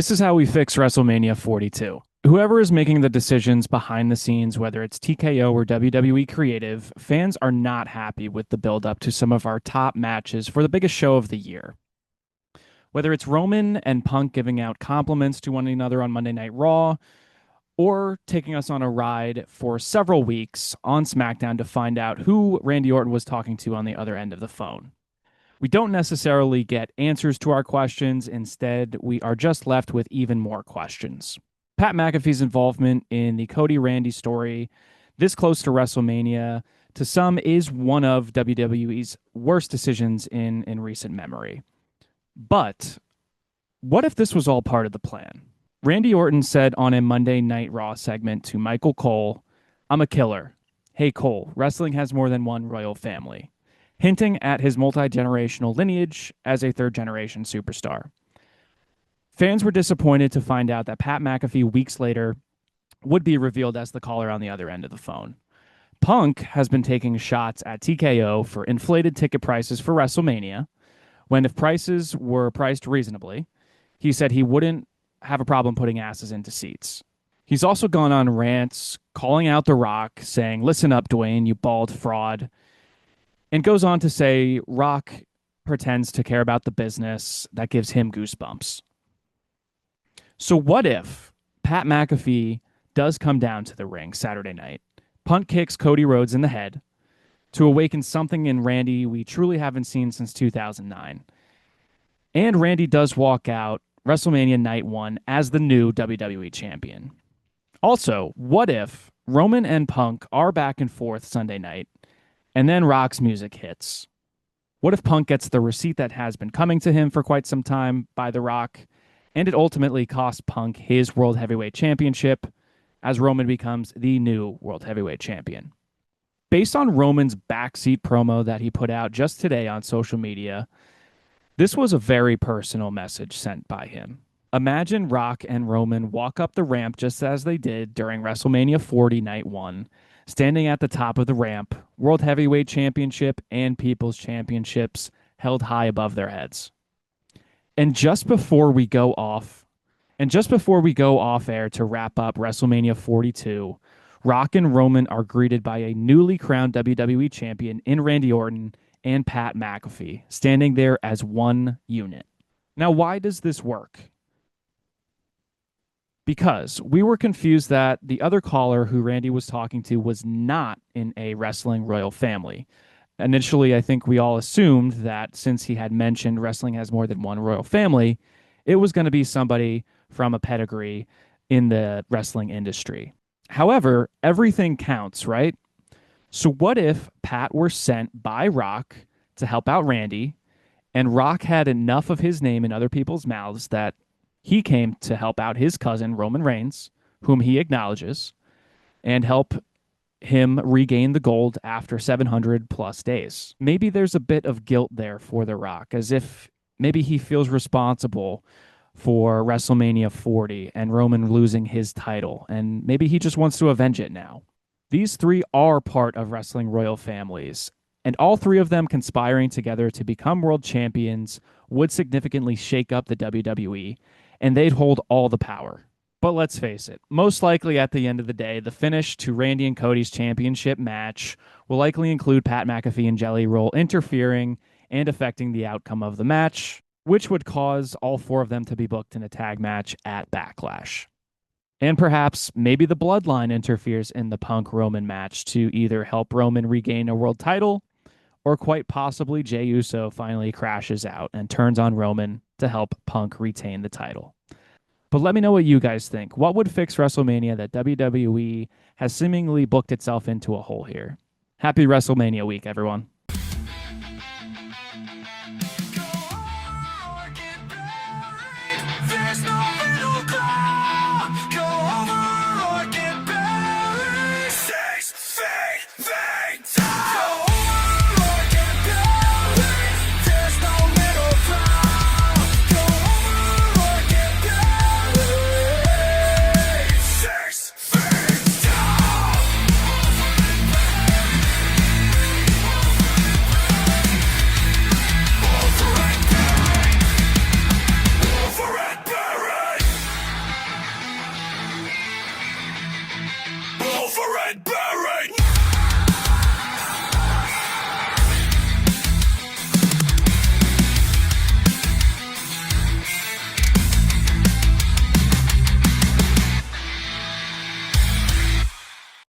This is how we fix WrestleMania 42. Whoever is making the decisions behind the scenes, whether it's TKO or WWE Creative, fans are not happy with the build up to some of our top matches for the biggest show of the year. Whether it's Roman and Punk giving out compliments to one another on Monday Night Raw, or taking us on a ride for several weeks on SmackDown to find out who Randy Orton was talking to on the other end of the phone. We don't necessarily get answers to our questions. Instead, we are just left with even more questions. Pat McAfee's involvement in the Cody Randy story this close to WrestleMania to some is one of WWE's worst decisions in recent memory. But what if this was all part of the plan? Randy Orton said on a Monday Night Raw segment to Michael Cole, "I'm a killer. Hey Cole, wrestling has more than one royal family," hinting at his multi-generational lineage as a third-generation superstar. Fans were disappointed to find out that Pat McAfee weeks later would be revealed as the caller on the other end of the phone. Punk has been taking shots at TKO for inflated ticket prices for WrestleMania, when if prices were priced reasonably, he said he wouldn't have a problem putting asses into seats. He's also gone on rants calling out The Rock, saying, "Listen up, Dwayne, you bald fraud," and goes on to say Rock pretends to care about the business that gives him goosebumps. So what if Pat McAfee does come down to the ring Saturday night, Punk kicks Cody Rhodes in the head to awaken something in Randy we truly haven't seen since 2009, and Randy does walk out WrestleMania Night 1 as the new WWE Champion? Also, what if Roman and Punk are back and forth Sunday night, and then Rock's music hits? What if Punk gets the receipt that has been coming to him for quite some time by The Rock, and it ultimately costs Punk his World Heavyweight Championship as Roman becomes the new World Heavyweight Champion? Based on Roman's backseat promo that he put out just today on social media, this was a very personal message sent by him. Imagine Rock and Roman walk up the ramp just as they did during WrestleMania 40 Night 1, standing at the top of the ramp, World Heavyweight Championship and People's Championships held high above their heads. And just before we go off air to wrap up WrestleMania 42, Rock and Roman are greeted by a newly crowned WWE champion in Randy Orton and Pat McAfee, standing there as one unit. Now, why does this work? Because we were confused that the other caller who Randy was talking to was not in a wrestling royal family. Initially, I think we all assumed that since he had mentioned wrestling has more than one royal family, it was going to be somebody from a pedigree in the wrestling industry. However, everything counts, right? So what if Pat were sent by Rock to help out Randy, and Rock had enough of his name in other people's mouths that he came to help out his cousin, Roman Reigns, whom he acknowledges, and help him regain the gold after 700 plus days? Maybe there's a bit of guilt there for The Rock, as if maybe he feels responsible for WrestleMania 40 and Roman losing his title, and maybe he just wants to avenge it now. These three are part of wrestling royal families, and all three of them conspiring together to become world champions would significantly shake up the WWE, and they'd hold all the power. But let's face it, most likely at the end of the day, the finish to Randy and Cody's championship match will likely include Pat McAfee and Jelly Roll interfering and affecting the outcome of the match, which would cause all four of them to be booked in a tag match at Backlash. And perhaps maybe the Bloodline interferes in the Punk Roman match to either help Roman regain a world title, or quite possibly Jey Uso finally crashes out and turns on Roman to help Punk retain the title. But let me know what you guys think. What would fix WrestleMania that WWE has seemingly booked itself into a hole here? Happy WrestleMania week, everyone.